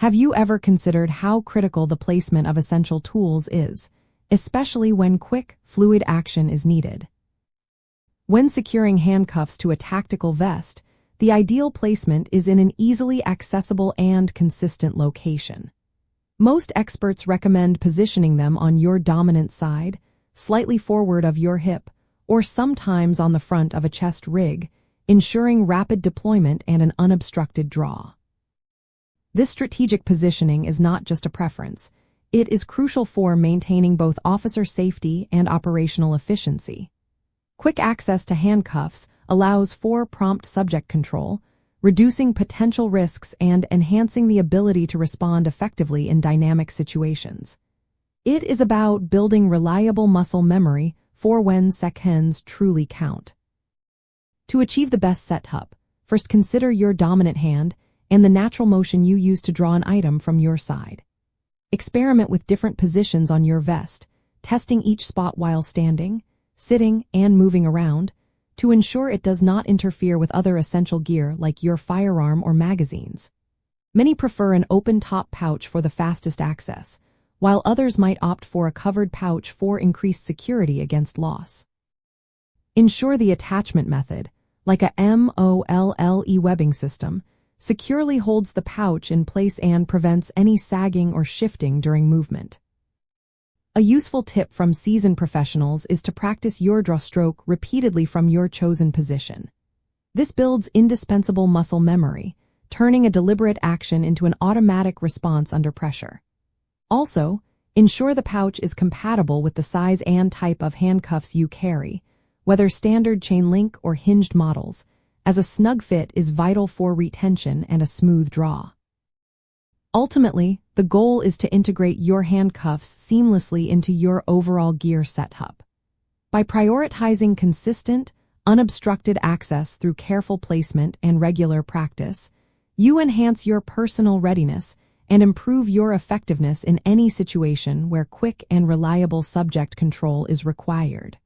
Have you ever considered how critical the placement of essential tools is, especially when quick, fluid action is needed? When securing handcuffs to a tactical vest, the ideal placement is in an easily accessible and consistent location. Most experts recommend positioning them on your dominant side, slightly forward of your hip, or sometimes on the front of a chest rig, ensuring rapid deployment and an unobstructed draw. This strategic positioning is not just a preference. It is crucial for maintaining both officer safety and operational efficiency. Quick access to handcuffs allows for prompt subject control, reducing potential risks and enhancing the ability to respond effectively in dynamic situations. It is about building reliable muscle memory for when seconds truly count. To achieve the best setup, first consider your dominant hand and the natural motion you use to draw an item from your side. Experiment with different positions on your vest, testing each spot while standing, sitting, and moving around, to ensure it does not interfere with other essential gear like your firearm or magazines. Many prefer an open-top pouch for the fastest access, while others might opt for a covered pouch for increased security against loss. Ensure the attachment method, like a MOLLE webbing system, securely holds the pouch in place and prevents any sagging or shifting during movement. A useful tip from seasoned professionals is to practice your draw stroke repeatedly from your chosen position. This builds indispensable muscle memory, turning a deliberate action into an automatic response under pressure. Also, ensure the pouch is compatible with the size and type of handcuffs you carry, whether standard chain link or hinged models, as a snug fit is vital for retention and a smooth draw. Ultimately, the goal is to integrate your handcuffs seamlessly into your overall gear setup. By prioritizing consistent, unobstructed access through careful placement and regular practice, you enhance your personal readiness and improve your effectiveness in any situation where quick and reliable subject control is required.